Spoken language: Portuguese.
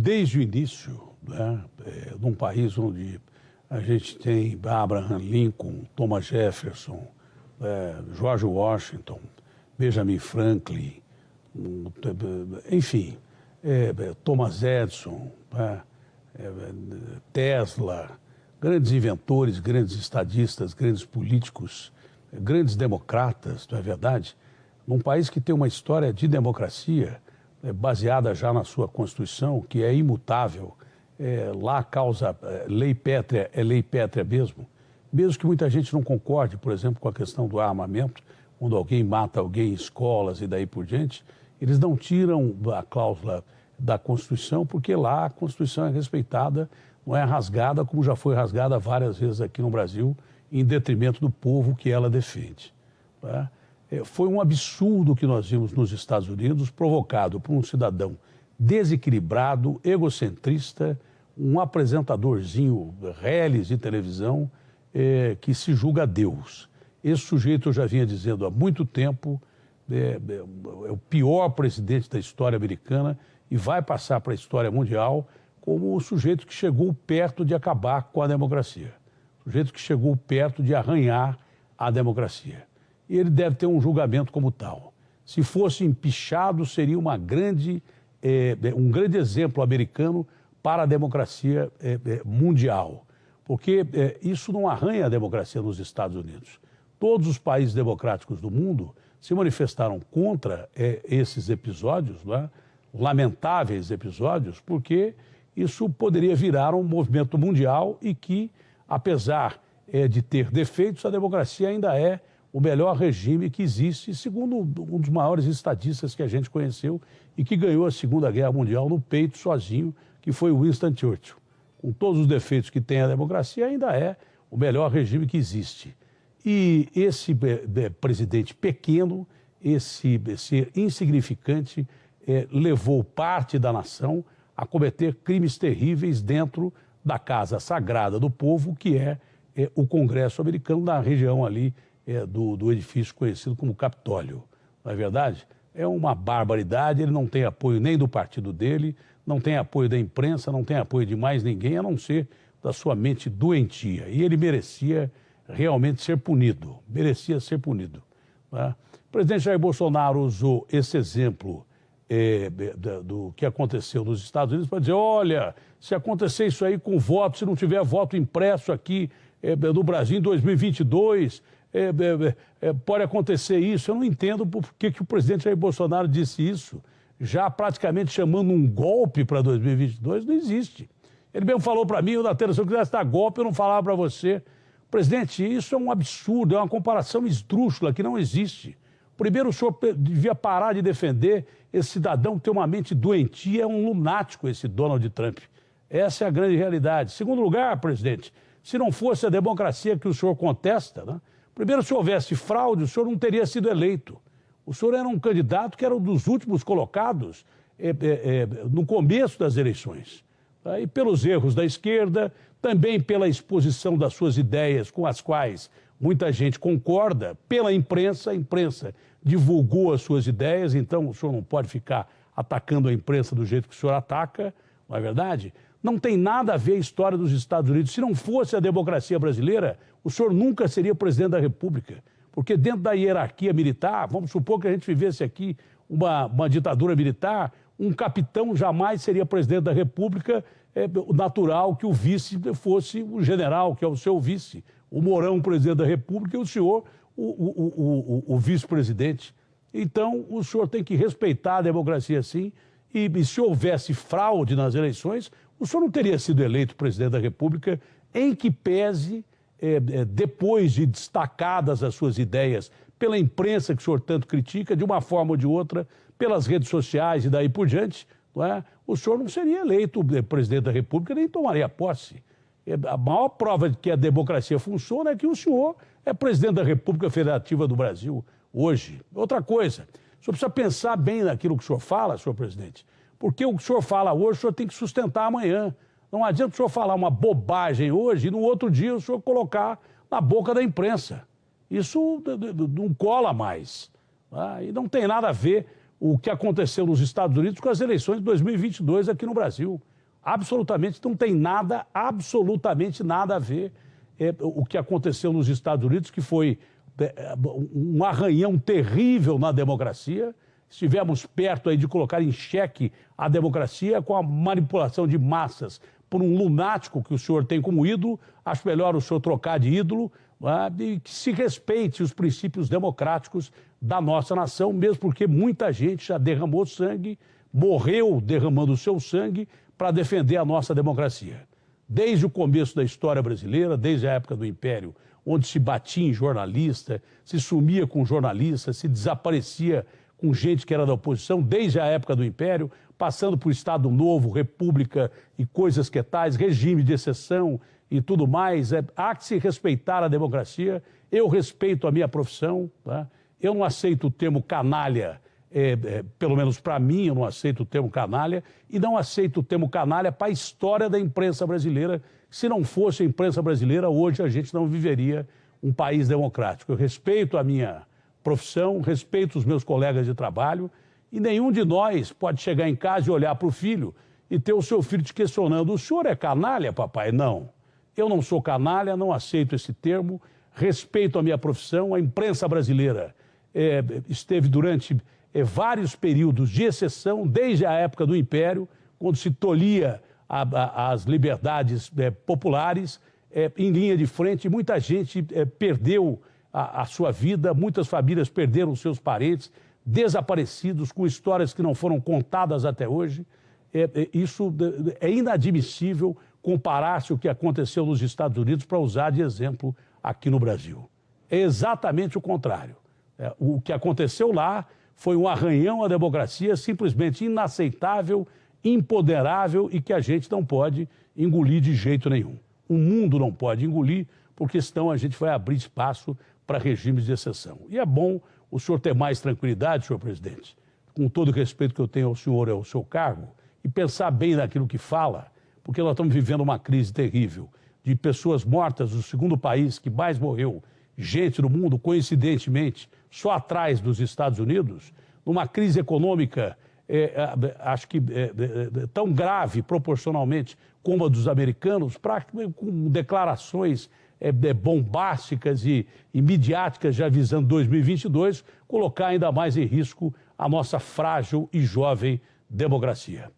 desde o início, né, num país onde a gente tem Abraham Lincoln, Thomas Jefferson, George Washington, Benjamin Franklin, enfim, Thomas Edison, Tesla, grandes inventores, grandes estadistas, grandes políticos, grandes democratas, não é verdade? Num país que tem uma história de democracia, baseada já na sua Constituição, que é imutável, lá a causa lei pétrea é lei pétrea mesmo que muita gente não concorde, por exemplo, com a questão do armamento, quando alguém mata alguém em escolas e daí por diante, eles não tiram a cláusula da Constituição, porque lá a Constituição é respeitada, não é rasgada como já foi rasgada várias vezes aqui no Brasil, em detrimento do povo que ela defende. Tá? Foi um absurdo que nós vimos nos Estados Unidos, provocado por um cidadão desequilibrado, egocentrista, um apresentadorzinho reles de televisão que se julga Deus. Esse sujeito, eu já vinha dizendo há muito tempo, é o pior presidente da história americana e vai passar para a história mundial como o sujeito que chegou perto de acabar com a democracia, o sujeito que chegou perto de arranhar a democracia. E ele deve ter um julgamento como tal. Se fosse empichado, seria um grande exemplo americano para a democracia mundial, porque isso não arranha a democracia nos Estados Unidos. Todos os países democráticos do mundo se manifestaram contra esses episódios, né? Lamentáveis episódios, porque isso poderia virar um movimento mundial e que, apesar de ter defeitos, a democracia ainda é o melhor regime que existe, segundo um dos maiores estadistas que a gente conheceu e que ganhou a Segunda Guerra Mundial no peito sozinho, que foi Winston Churchill. Com todos os defeitos que tem a democracia, ainda é o melhor regime que existe. E esse presidente pequeno, esse insignificante, levou parte da nação a cometer crimes terríveis dentro da casa sagrada do povo, que é o Congresso americano, na região ali do edifício conhecido como Capitólio. Não é verdade? É uma barbaridade, ele não tem apoio nem do partido dele, não tem apoio da imprensa, não tem apoio de mais ninguém, a não ser da sua mente doentia. E ele merecia realmente ser punido, Tá? O presidente Jair Bolsonaro usou esse exemplo do que aconteceu nos Estados Unidos para dizer, olha, se acontecer isso aí com voto, se não tiver voto impresso aqui no Brasil em 2022, pode acontecer isso. Eu não entendo por que o presidente Jair Bolsonaro disse isso, já praticamente chamando um golpe para 2022, não existe. Ele mesmo falou para mim, Datena, se eu quisesse dar golpe, eu não falava para você. Presidente, isso é um absurdo, é uma comparação esdrúxula que não existe. Primeiro, o senhor devia parar de defender esse cidadão que tem uma mente doentia, é um lunático esse Donald Trump. Essa é a grande realidade. Segundo lugar, presidente, se não fosse a democracia que o senhor contesta, né? Primeiro, se houvesse fraude, o senhor não teria sido eleito. O senhor era um candidato que era um dos últimos colocados no começo das eleições. Tá? E pelos erros da esquerda, também pela exposição das suas ideias com as quais muita gente concorda, pela imprensa, a imprensa divulgou as suas ideias, então o senhor não pode ficar atacando a imprensa do jeito que o senhor ataca, não é verdade? Não tem nada a ver a história dos Estados Unidos. Se não fosse a democracia brasileira, o senhor nunca seria presidente da República, porque dentro da hierarquia militar, vamos supor que a gente vivesse aqui uma ditadura militar, um capitão jamais seria presidente da República, natural que o vice fosse o general, que é o seu vice, o Mourão, presidente da República, e o senhor, o vice-presidente. Então, o senhor tem que respeitar a democracia, sim, e se houvesse fraude nas eleições, o senhor não teria sido eleito presidente da República, em que pese, depois de destacadas as suas ideias pela imprensa que o senhor tanto critica, de uma forma ou de outra, pelas redes sociais e daí por diante, não é? O senhor não seria eleito presidente da República, nem tomaria posse. A maior prova de que a democracia funciona é que o senhor é presidente da República Federativa do Brasil hoje. Outra coisa, o senhor precisa pensar bem naquilo que o senhor fala, senhor presidente, porque o que o senhor fala hoje, o senhor tem que sustentar amanhã. Não adianta o senhor falar uma bobagem hoje e no outro dia o senhor colocar na boca da imprensa. Isso não cola mais. Tá? E não tem nada a ver o que aconteceu nos Estados Unidos com as eleições de 2022 aqui no Brasil. Absolutamente, não tem nada, absolutamente nada a ver o que aconteceu nos Estados Unidos, que foi um arranhão terrível na democracia. Estivemos perto aí de colocar em xeque a democracia com a manipulação de massas por um lunático que o senhor tem como ídolo. Acho melhor o senhor trocar de ídolo, e que se respeite os princípios democráticos da nossa nação, mesmo porque muita gente já derramou sangue, morreu derramando o seu sangue para defender a nossa democracia. Desde o começo da história brasileira, desde a época do Império, onde se batia em jornalista, se sumia com jornalista, se desaparecia com gente que era da oposição, desde a época do Império, passando por Estado Novo, República e coisas que tais, regime de exceção e tudo mais. Há que se respeitar a democracia. Eu respeito a minha profissão, tá? Eu não aceito o termo canalha, pelo menos para mim, eu não aceito o termo canalha, e não aceito o termo canalha para a história da imprensa brasileira. Se não fosse a imprensa brasileira, hoje a gente não viveria um país democrático. Eu respeito a minha profissão, respeito os meus colegas de trabalho, e nenhum de nós pode chegar em casa e olhar para o filho e ter o seu filho te questionando: o senhor é canalha, papai? Não, eu não sou canalha, não aceito esse termo, respeito a minha profissão. A imprensa brasileira esteve durante vários períodos de exceção, desde a época do Império, quando se tolhia as liberdades populares, em linha de frente. Muita gente perdeu a sua vida, muitas famílias perderam seus parentes, desaparecidos, com histórias que não foram contadas até hoje. Isso é inadmissível comparar-se o que aconteceu nos Estados Unidos para usar de exemplo aqui no Brasil. É exatamente o contrário. O que aconteceu lá foi um arranhão à democracia simplesmente inaceitável, imponderável, e que a gente não pode engolir de jeito nenhum. O mundo não pode engolir, porque senão a gente vai abrir espaço para regimes de exceção. E é bom o senhor ter mais tranquilidade, senhor presidente, com todo o respeito que eu tenho ao senhor e ao seu cargo, e pensar bem naquilo que fala, porque nós estamos vivendo uma crise terrível de pessoas mortas, o segundo país que mais morreu gente no mundo, coincidentemente, só atrás dos Estados Unidos, numa crise econômica, acho que tão grave proporcionalmente como a dos americanos, com declarações bombásticas e midiáticas já visando 2022, colocar ainda mais em risco a nossa frágil e jovem democracia.